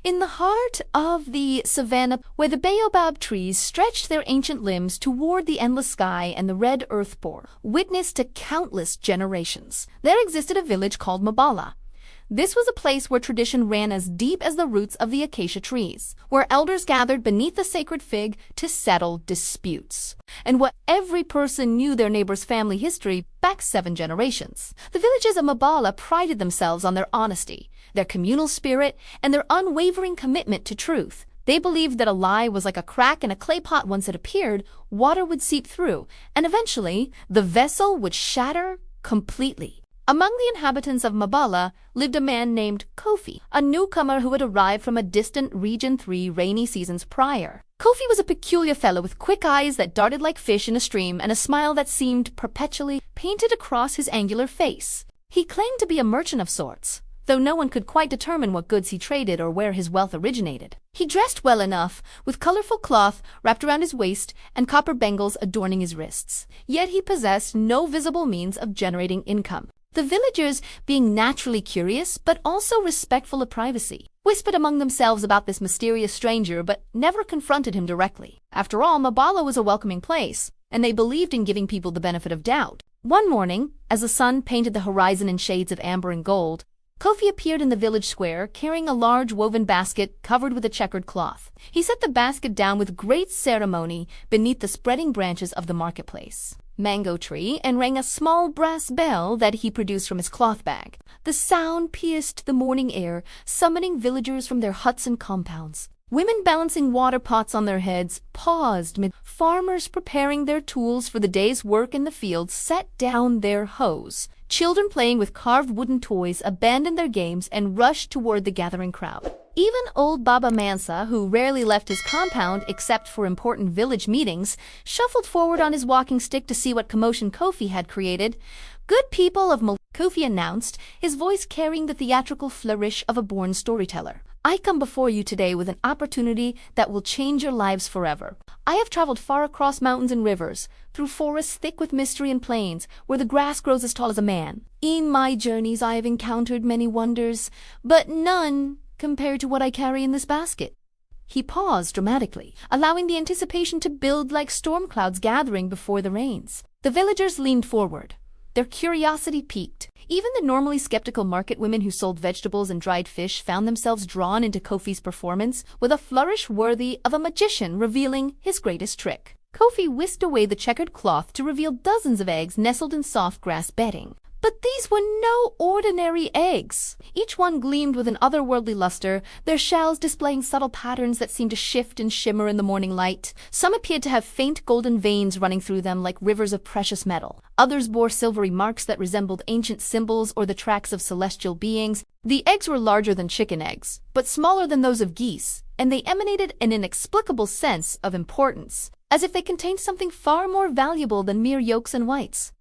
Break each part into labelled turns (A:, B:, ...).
A: In the heart of the savannah, where the baobab trees stretched their ancient limbs toward the endless sky and the red earth bore witness to countless generations, there existed a village called Mabala. This was a place where tradition ran as deep as the roots of the acacia trees, where elders gathered beneath the sacred fig to settle disputes, and where every person knew their neighbor's family history back 7 generations. The villages of Mabala prided themselves on their honesty, their communal spirit, and their unwavering commitment to truth. They believed that a lie was like a crack in a clay pot. Once it appeared, water would seep through, and eventually the vessel would shatter completely. Among the inhabitants of Mabala lived a man named Kofi, a newcomer who had arrived from a distant region 3 rainy seasons prior. Kofi was a peculiar fellow with quick eyes that darted like fish in a stream and a smile that seemed perpetually painted across his angular face. He claimed to be a merchant of sorts, though no one could quite determine what goods he traded or where his wealth originated. He dressed well enough, with colorful cloth wrapped around his waist and copper bangles adorning his wrists. Yet he possessed no visible means of generating income. The villagers, being naturally curious but also respectful of privacy, whispered among themselves about this mysterious stranger but never confronted him directly. After all, Mabala was a welcoming place, and they believed in giving people the benefit of doubt. One morning, as the sun painted the horizon in shades of amber and gold, Kofi appeared in the village square carrying a large woven basket covered with a checkered cloth. He set the basket down with great ceremony beneath the spreading branches of the marketplace mango tree and rang a small brass bell that he produced from his cloth bag. The sound pierced the morning air, summoning villagers from their huts and compounds. Women balancing water pots on their heads paused mid. Farmers preparing their tools for the day's work in the fields set down their hoes. Children playing with carved wooden toys abandoned their games and rushed toward the gathering crowd. Even old Baba Mansa, who rarely left his compound except for important village meetings, shuffled forward on his walking stick to see what commotion Kofi had created. "Good people of Kofi announced, his voice carrying the theatrical flourish of a born storyteller. "I come before you today with an opportunity that will change your lives forever. I have traveled far across mountains and rivers, through forests thick with mystery and plains where the grass grows as tall as a man. In my journeys I have encountered many wonders, but none compared to what I carry in this basket." He paused dramatically, allowing the anticipation to build like storm clouds gathering before the rains. The villagers leaned forward, their curiosity piqued. Even the normally skeptical market women who sold vegetables and dried fish found themselves drawn into Kofi's performance with a flourish worthy of a magician revealing his greatest trick. Kofi whisked away the checkered cloth to reveal dozens of eggs nestled in soft grass bedding. But these were no ordinary eggs. Each one gleamed with an otherworldly luster, their shells displaying subtle patterns that seemed to shift and shimmer in the morning light. Some appeared to have faint golden veins running through them like rivers of precious metal. Others bore silvery marks that resembled ancient symbols or the tracks of celestial beings. The eggs were larger than chicken eggs, but smaller than those of geese, and they emanated an inexplicable sense of importance, as if they contained something far more valuable than mere yolks and whites.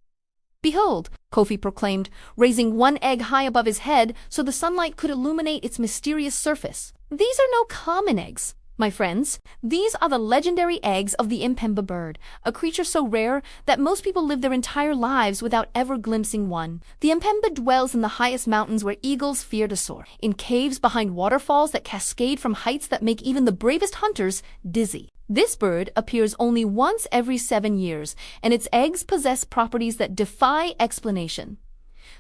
A: "Behold," Kofi proclaimed, raising one egg high above his head so the sunlight could illuminate its mysterious surface. "These are no common eggs, my friends. These are the legendary eggs of the Impemba bird, a creature so rare that most people live their entire lives without ever glimpsing one. The Impemba dwells in the highest mountains where eagles fear to soar, in caves behind waterfalls that cascade from heights that make even the bravest hunters dizzy. This bird appears only once every 7 years, and its eggs possess properties that defy explanation."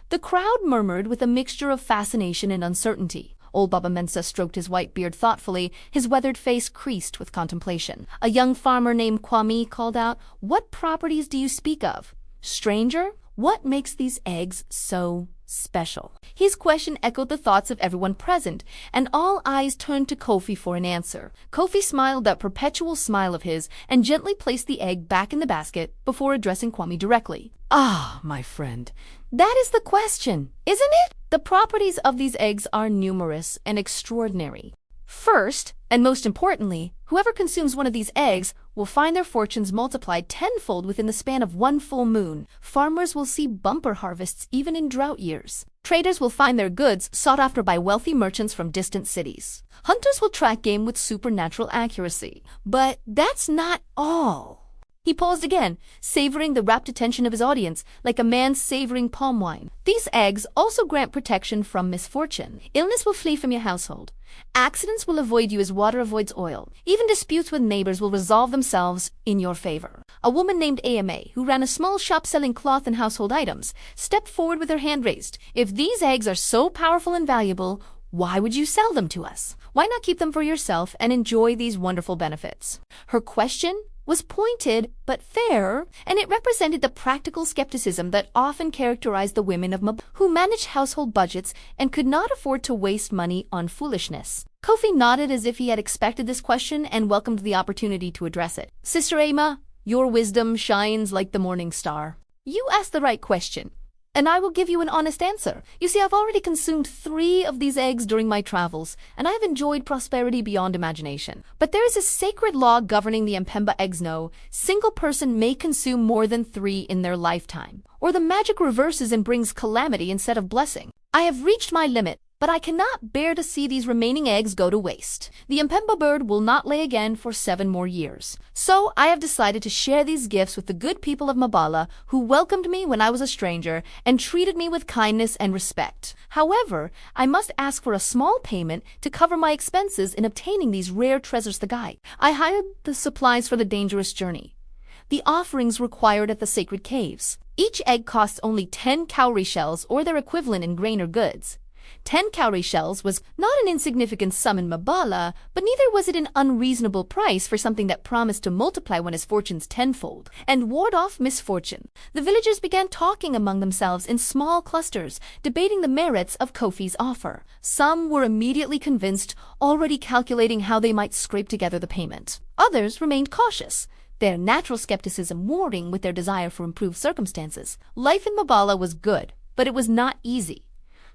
A: The crowd murmured with a mixture of fascination and uncertainty. Old Baba Mensa stroked his white beard thoughtfully, his weathered face creased with contemplation. A young farmer named Kwame called out, "What properties do you speak of? Stranger, what makes these eggs so special?" His question echoed the thoughts of everyone present, and all eyes turned to Kofi for an answer. Kofi smiled that perpetual smile of his and gently placed the egg back in the basket before addressing Kwame directly. "Ah, my friend, that is the question, isn't it? The properties of these eggs are numerous and extraordinary. First, and most importantly, whoever consumes one of these eggs will find their fortunes multiplied tenfold within the span of one full moon. Farmers will see bumper harvests even in drought years. Traders will find their goods sought after by wealthy merchants from distant cities. Hunters will track game with supernatural accuracy. But that's not all. He paused again, savoring the rapt attention of his audience, like a man savoring palm wine. These eggs also grant protection from misfortune. Illness will flee from your household. Accidents will avoid you as water avoids oil. Even disputes with neighbors will resolve themselves in your favor. A woman named Ama, who ran a small shop selling cloth and household items, stepped forward with her hand raised. If these eggs are so powerful and valuable, why would you sell them to us? Why not keep them for yourself and enjoy these wonderful benefits? Her question was pointed but fair, and it represented the practical skepticism that often characterized the women of Mab who managed household budgets and could not afford to waste money on foolishness. Kofi nodded as if he had expected this question and welcomed the opportunity to address it. Sister Ama, your wisdom shines like the morning star. You asked the right question, and I will give you an honest answer. You see, I've already consumed 3 of these eggs during my travels, and I have enjoyed prosperity beyond imagination. But there is a sacred law governing the Mpemba eggs. No single person may consume more than 3 in their lifetime, or the magic reverses and brings calamity instead of blessing. I have reached my limit, but I cannot bear to see these remaining eggs go to waste. The Mpemba bird will not lay again for 7 more years. So I have decided to share these gifts with the good people of Mabala, who welcomed me when I was a stranger and treated me with kindness and respect. However, I must ask for a small payment to cover my expenses in obtaining these rare treasures. The guide. I hired the supplies for the dangerous journey. The offerings required at the sacred caves. Each egg costs only 10 cowrie shells or their equivalent in grain or goods. 10 cowrie shells was not an insignificant sum in Mabala, but neither was it an unreasonable price for something that promised to multiply one's fortunes tenfold and ward off misfortune. The villagers began talking among themselves in small clusters, debating the merits of Kofi's offer. Some were immediately convinced, already calculating how they might scrape together the payment. Others remained cautious, their natural skepticism warring with their desire for improved circumstances. Life in Mabala was good, but it was not easy.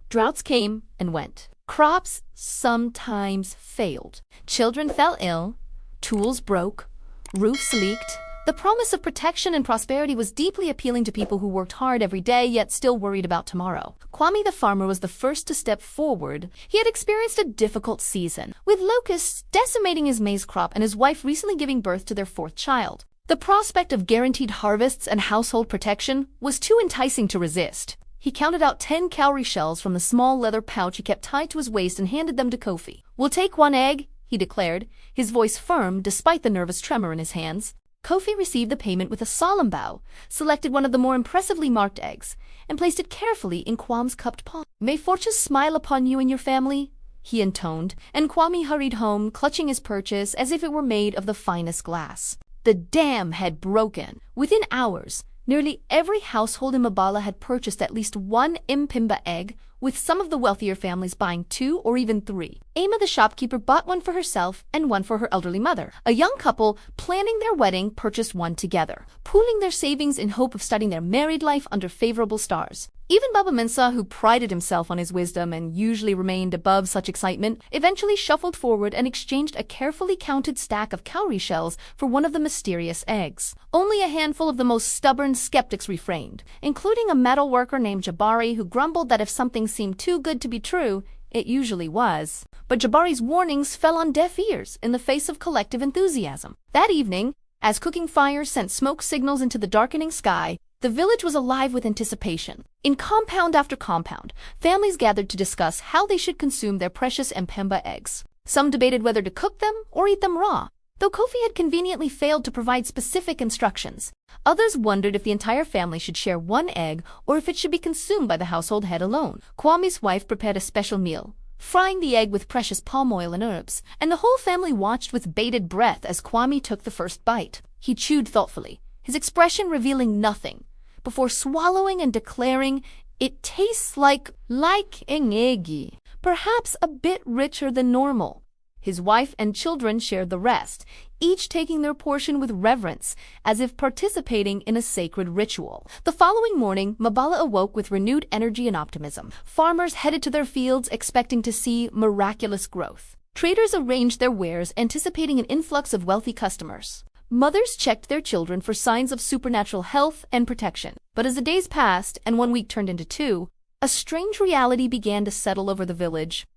A: Droughts came and went. Crops sometimes failed. Children fell ill. Tools broke. Roofs leaked. The promise of protection and prosperity was deeply appealing to people who worked hard every day yet still worried about tomorrow. Kwame the farmer was the first to step forward. He had experienced a difficult season, with locusts decimating his maize crop and his wife recently giving birth to their 4th child. The prospect of guaranteed harvests and household protection was too enticing to resist. He counted out 10 cowrie shells from the small leather pouch he kept tied to his waist and handed them to Kofi. "We'll take 1 egg," he declared, his voice firm despite the nervous tremor in his hands. Kofi received the payment with a solemn bow, selected one of the more impressively marked eggs, and placed it carefully in Kwam's cupped palm. "May fortune smile upon you and your family," he intoned, and Kwame hurried home, clutching his purchase as if it were made of the finest glass. The dam had broken. Within hours, nearly every household in Mabala had purchased at least 1 Mpemba egg, with some of the wealthier families buying 2 or even 3. Ama the shopkeeper bought 1 for herself and 1 for her elderly mother. A young couple planning their wedding purchased 1 together, pooling their savings in hope of starting their married life under favorable stars. Even Baba Mensa, who prided himself on his wisdom and usually remained above such excitement, eventually shuffled forward and exchanged a carefully counted stack of cowrie shells for 1 of the mysterious eggs. Only a handful of the most stubborn skeptics refrained, including a metal worker named Jabari, who grumbled that if something seemed too good to be true, it usually was. But Jabari's warnings fell on deaf ears in the face of collective enthusiasm. That evening, as cooking fires sent smoke signals into the darkening sky, the village was alive with anticipation. In compound after compound, families gathered to discuss how they should consume their precious Mpemba eggs. Some debated whether to cook them or eat them raw, though Kofi had conveniently failed to provide specific instructions. Others wondered if the entire family should share 1 egg or if it should be consumed by the household head alone. Kwame's wife prepared a special meal, frying the egg with precious palm oil and herbs, and the whole family watched with bated breath as Kwame took the first bite. He chewed thoughtfully, his expression revealing nothing, before swallowing and declaring, "It tastes like engegi, perhaps a bit richer than normal." His wife and children shared the rest, each taking their portion with reverence, as if participating in a sacred ritual. The following morning, Mabala awoke with renewed energy and optimism. Farmers headed to their fields expecting to see miraculous growth. Traders arranged their wares, anticipating an influx of wealthy customers. Mothers checked their children for signs of supernatural health and protection. But as the days passed and 1 week turned into 2, a strange reality began to settle over the village.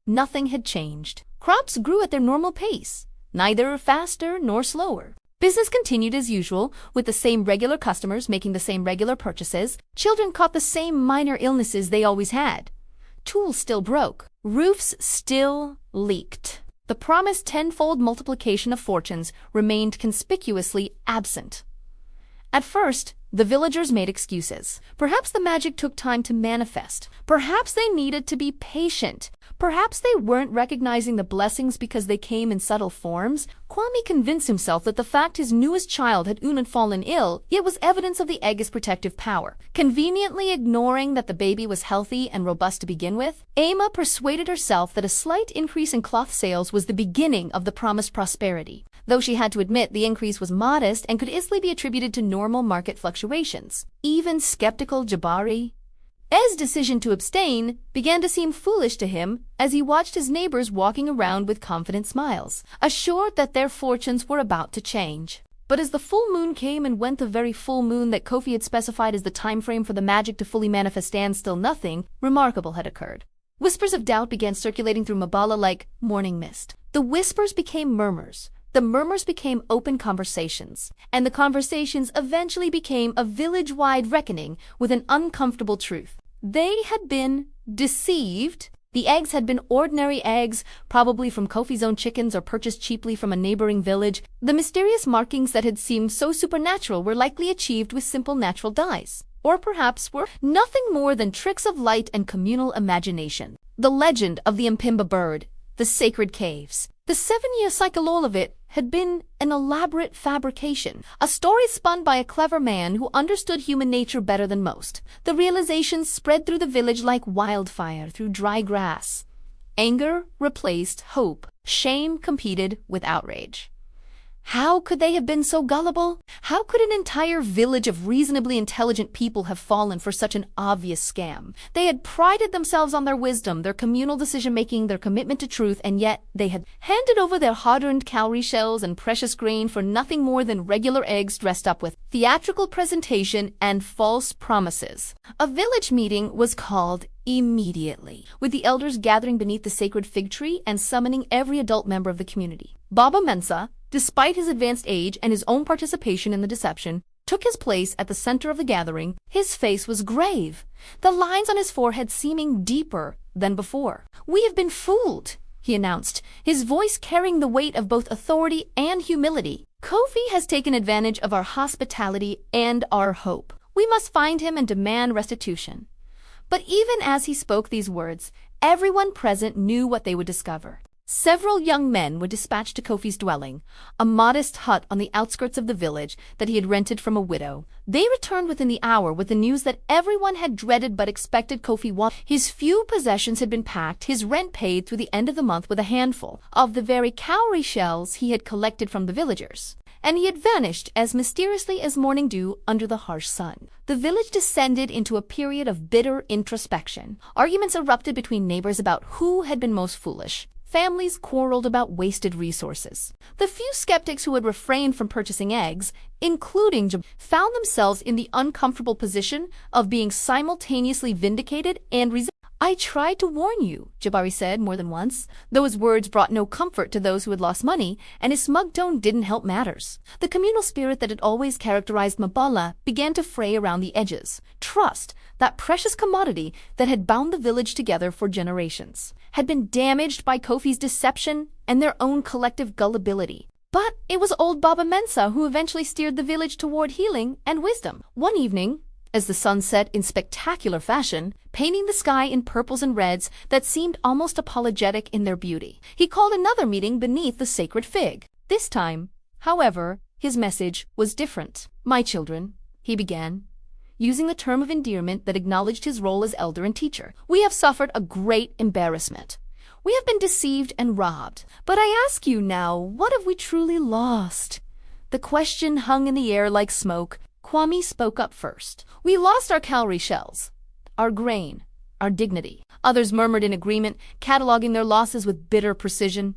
A: Nothing had changed. Crops grew at their normal pace, neither faster nor slower. Business continued as usual, with the same regular customers making the same regular purchases. Children caught the same minor illnesses they always had. Tools still broke. Roofs still leaked. The promised tenfold multiplication of fortunes remained conspicuously absent. At first, the villagers made excuses. Perhaps the magic took time to manifest. Perhaps they needed to be patient. Perhaps they weren't recognizing the blessings because they came in subtle forms. Kwame convinced himself that the fact his newest child had fallen ill, yet was evidence of the egg's protective power. Conveniently ignoring that the baby was healthy and robust to begin with, Emma persuaded herself that a slight increase in cloth sales was the beginning of the promised prosperity, though she had to admit the increase was modest and could easily be attributed to normal market fluctuations. Even skeptical Jabari Ez's decision to abstain began to seem foolish to him as he watched his neighbors walking around with confident smiles, assured that their fortunes were about to change. But as the full moon came and went, the very full moon that Kofi had specified as the time frame for the magic to fully manifest, and still nothing remarkable had occurred. Whispers of doubt began circulating through Mabala like morning mist. The whispers became murmurs. The murmurs became open conversations, and the conversations eventually became a village-wide reckoning with an uncomfortable truth. They had been deceived. The eggs had been ordinary eggs, probably from Kofi's own chickens or purchased cheaply from a neighboring village. The mysterious markings that had seemed so supernatural were likely achieved with simple natural dyes, or perhaps were nothing more than tricks of light and communal imagination. The legend of the Mpimba bird, the sacred caves. The 7-year cycle of it had been an elaborate fabrication, a story spun by a clever man who understood human nature better than most. The realization spread through the village like wildfire through dry grass. Anger replaced hope. Shame competed with outrage. How could they have been so gullible? How could an entire village of reasonably intelligent people have fallen for such an obvious scam? They had prided themselves on their wisdom, their communal decision-making, their commitment to truth, and yet they had handed over their hard-earned cowrie shells and precious grain for nothing more than regular eggs dressed up with theatrical presentation and false promises. A village meeting was called immediately, with the elders gathering beneath the sacred fig tree and summoning every adult member of the community. Baba Mensa, despite his advanced age and his own participation in the deception, took his place at the center of the gathering. His face was grave, the lines on his forehead seeming deeper than before. "We have been fooled," he announced, his voice carrying the weight of both authority and humility. "Kofi has taken advantage of our hospitality and our hope. We must find him and demand restitution." But even as he spoke these words, everyone present knew what they would discover. Several young men were dispatched to Kofi's dwelling, a modest hut on the outskirts of the village that he had rented from a widow. They returned within the hour with the news that everyone had dreaded but expected. Kofi wanted. His few possessions had been packed, his rent paid through the end of the month with a handful of the very cowrie shells he had collected from the villagers, and he had vanished as mysteriously as morning dew under the harsh sun. The village descended into a period of bitter introspection. Arguments erupted between neighbors about who had been most foolish. Families quarreled about wasted resources. The few skeptics who had refrained from purchasing eggs, including found themselves in the uncomfortable position of being simultaneously vindicated and resentful. "I tried to warn you," Jabari said more than once, though his words brought no comfort to those who had lost money, and his smug tone didn't help matters. The communal spirit that had always characterized Mabala began to fray around the edges. Trust, that precious commodity that had bound the village together for generations, had been damaged by Kofi's deception and their own collective gullibility. But it was old Baba Mensa who eventually steered the village toward healing and wisdom. One evening, as the sun set in spectacular fashion, painting the sky in purples and reds that seemed almost apologetic in their beauty, he called another meeting beneath the sacred fig. This time, however, his message was different. "My children," he began, using the term of endearment that acknowledged his role as elder and teacher, "we have suffered a great embarrassment. We have been deceived and robbed. But I ask you now, what have we truly lost?" The question hung in the air like smoke. Kwame spoke up first. "We lost our cowrie shells, our grain, our dignity." Others murmured in agreement, cataloging their losses with bitter precision.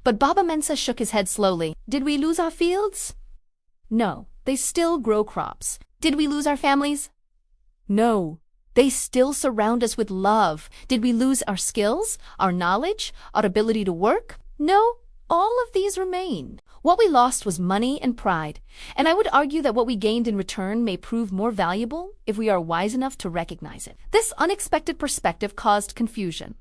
A: But Baba Mensa shook his head slowly. "Did we lose our fields? No, they still grow crops. Did we lose our families? No, they still surround us with love. Did we lose our skills, our knowledge, our ability to work? No, all of these remain. What we lost was money and pride, and I would argue that what we gained in return may prove more valuable if we are wise enough to recognize it. This unexpected perspective caused confusion.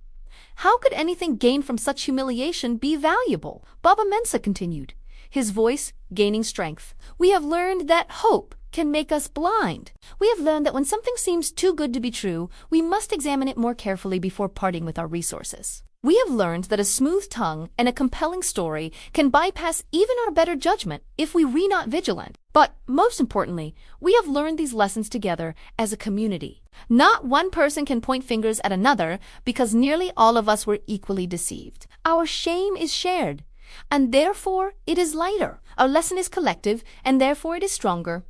A: How could anything gained from such humiliation be valuable? Baba Mensa continued, his voice gaining strength. We have learned that hope can make us blind. We have learned that when something seems too good to be true, we must examine it more carefully before parting with our resources. We have learned that a smooth tongue and a compelling story can bypass even our better judgment if we are not vigilant. But most importantly, we have learned these lessons together as a community. Not one person can point fingers at another because nearly all of us were equally deceived. Our shame is shared, and therefore it is lighter. Our lesson is collective, and therefore it is stronger.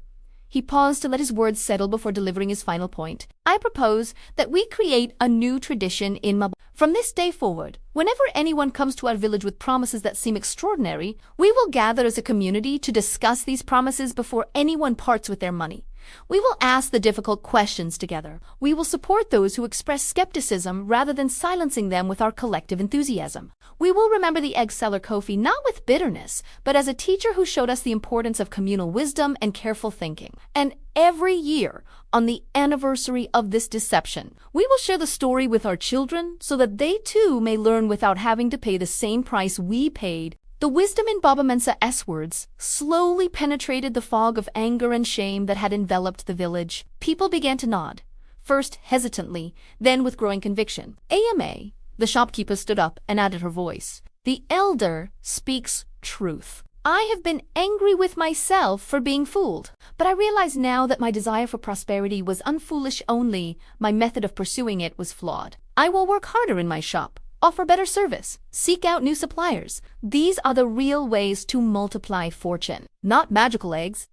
A: He paused to let his words settle before delivering his final point. I propose that we create a new tradition in Mabala. From this day forward, whenever anyone comes to our village with promises that seem extraordinary, we will gather as a community to discuss these promises before anyone parts with their money. We will ask the difficult questions together. We will support those who express skepticism rather than silencing them with our collective enthusiasm. We will remember the egg seller Kofi not with bitterness, but as a teacher who showed us the importance of communal wisdom and careful thinking. And every year, on the anniversary of this deception, we will share the story with our children so that they too may learn without having to pay the same price we paid. The wisdom in Baba Mensa's words slowly penetrated the fog of anger and shame that had enveloped the village. People began to nod, first hesitantly, then with growing conviction. AMA, the shopkeeper stood up and added her voice. The elder speaks truth. I have been angry with myself for being fooled, but I realize now that my desire for prosperity was unfoolish only. My method of pursuing it was flawed. I will work harder in my shop, offer better service, seek out new suppliers. These are the real ways to multiply fortune, not magical eggs.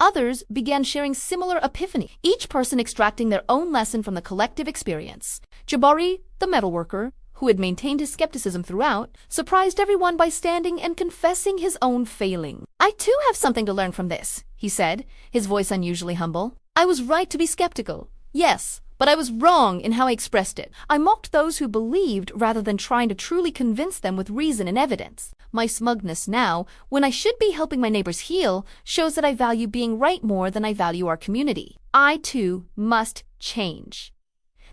A: Others began sharing similar epiphany, each person extracting their own lesson from the collective experience. Jabari, the metalworker, who had maintained his skepticism throughout, surprised everyone by standing and confessing his own failing. I too have something to learn from this, he said, his voice unusually humble. I was right to be skeptical, yes, but I was wrong in how I expressed it. I mocked those who believed rather than trying to truly convince them with reason and evidence. My smugness now, when I should be helping my neighbors heal, shows that I value being right more than I value our community. I too must change.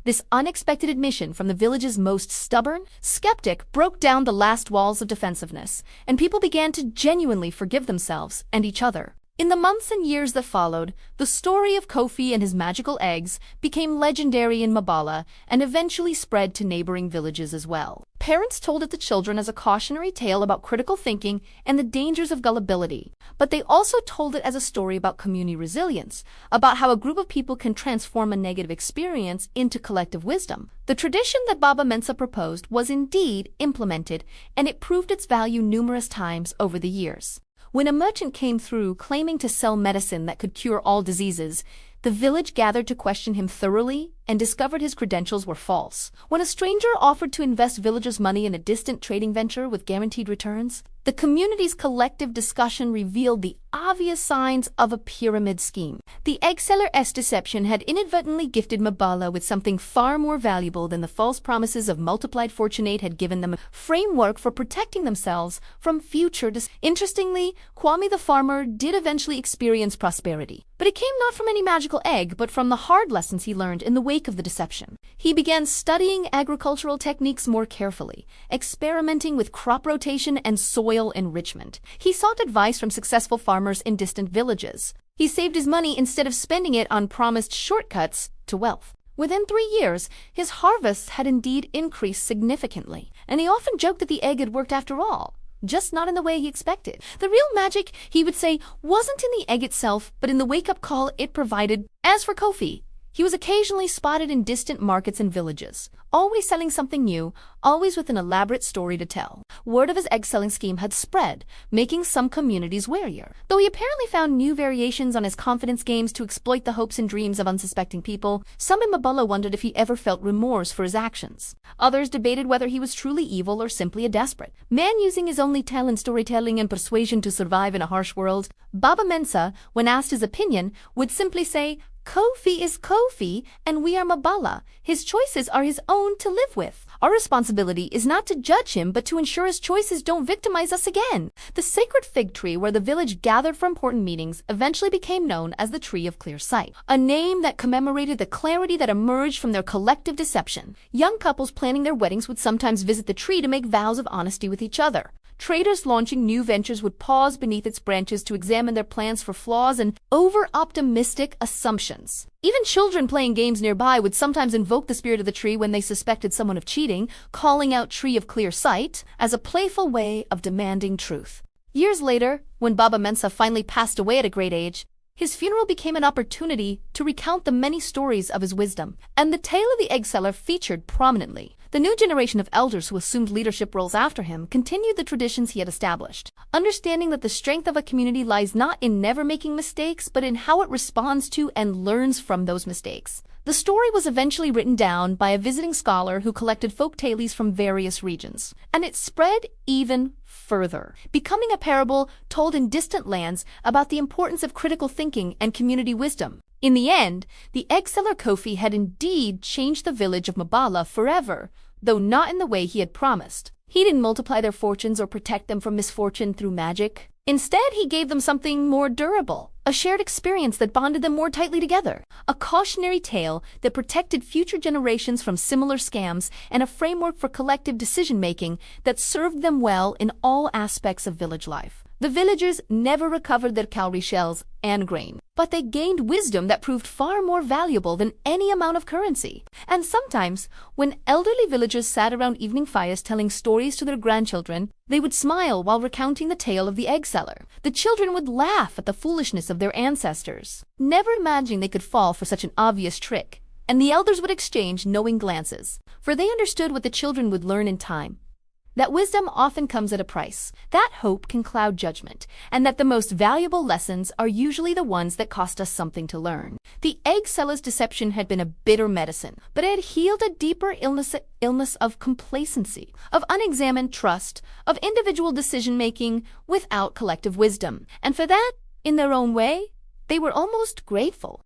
A: This unexpected admission from the village's most stubborn skeptic broke down the last walls of defensiveness, and people began to genuinely forgive themselves and each other. In the months and years that followed, the story of Kofi and his magical eggs became legendary in Mabala and eventually spread to neighboring villages as well. Parents told it to children as a cautionary tale about critical thinking and the dangers of gullibility, but they also told it as a story about community resilience, about how a group of people can transform a negative experience into collective wisdom. The tradition that Baba Mensa proposed was indeed implemented, and it proved its value numerous times over the years. When a merchant came through claiming to sell medicine that could cure all diseases, the village gathered to question him thoroughly and discovered his credentials were false. When a stranger offered to invest villagers' money in a distant trading venture with guaranteed returns, the community's collective discussion revealed the obvious signs of a pyramid scheme. The egg seller's deception had inadvertently gifted Mabala with something far more valuable than the false promises of multiplied fortunate had given them a framework for protecting themselves from future Interestingly, Kwame the farmer did eventually experience prosperity, but it came not from any magical egg, but from the hard lessons he learned in the wake of the deception. He began studying agricultural techniques more carefully, experimenting with crop rotation and soil enrichment. He sought advice from successful farmers in distant villages. He saved his money instead of spending it on promised shortcuts to wealth. Within 3 years, his harvests had indeed increased significantly, and he often joked that the egg had worked after all, just not in the way he expected. The real magic, he would say, wasn't in the egg itself, but in the wake-up call it provided. As for Kofi, he was occasionally spotted in distant markets and villages, always selling something new, always with an elaborate story to tell. Word of his egg-selling scheme had spread, making some communities warier. Though he apparently found new variations on his confidence games to exploit the hopes and dreams of unsuspecting people, some in Mabala wondered if he ever felt remorse for his actions. Others debated whether he was truly evil or simply a desperate man using his only talent, storytelling and persuasion, to survive in a harsh world. Baba Mensa, when asked his opinion, would simply say, Kofi is Kofi, and we are Mabala. His choices are his own to live with. Our responsibility is not to judge him, but to ensure his choices don't victimize us again. The sacred fig tree where the village gathered for important meetings eventually became known as the Tree of Clear Sight, a name that commemorated the clarity that emerged from their collective deception. Young couples planning their weddings would sometimes visit the tree to make vows of honesty with each other. Traders launching new ventures would pause beneath its branches to examine their plans for flaws and over-optimistic assumptions. Even children playing games nearby would sometimes invoke the spirit of the tree when they suspected someone of cheating, calling out Tree of Clear Sight as a playful way of demanding truth. Years later, when Baba Mensa finally passed away at a great age, his funeral became an opportunity to recount the many stories of his wisdom, and the tale of the egg seller featured prominently. The new generation of elders who assumed leadership roles after him continued the traditions he had established, understanding that the strength of a community lies not in never making mistakes, but in how it responds to and learns from those mistakes. The story was eventually written down by a visiting scholar who collected folk tales from various regions, and it spread even further, becoming a parable told in distant lands about the importance of critical thinking and community wisdom. In the end, the egg seller Kofi had indeed changed the village of Mabala forever, though not in the way he had promised. He didn't multiply their fortunes or protect them from misfortune through magic. Instead, he gave them something more durable, a shared experience that bonded them more tightly together, a cautionary tale that protected future generations from similar scams, and a framework for collective decision-making that served them well in all aspects of village life. The villagers never recovered their cowrie shells and grain, but they gained wisdom that proved far more valuable than any amount of currency. And sometimes, when elderly villagers sat around evening fires telling stories to their grandchildren, they would smile while recounting the tale of the egg seller. The children would laugh at the foolishness of their ancestors, never imagining they could fall for such an obvious trick. And the elders would exchange knowing glances, for they understood what the children would learn in time. That wisdom often comes at a price, that hope can cloud judgment, and that the most valuable lessons are usually the ones that cost us something to learn. The egg seller's deception had been a bitter medicine, but it had healed a deeper illness of complacency, of unexamined trust, of individual decision-making without collective wisdom. And for that, in their own way, they were almost grateful.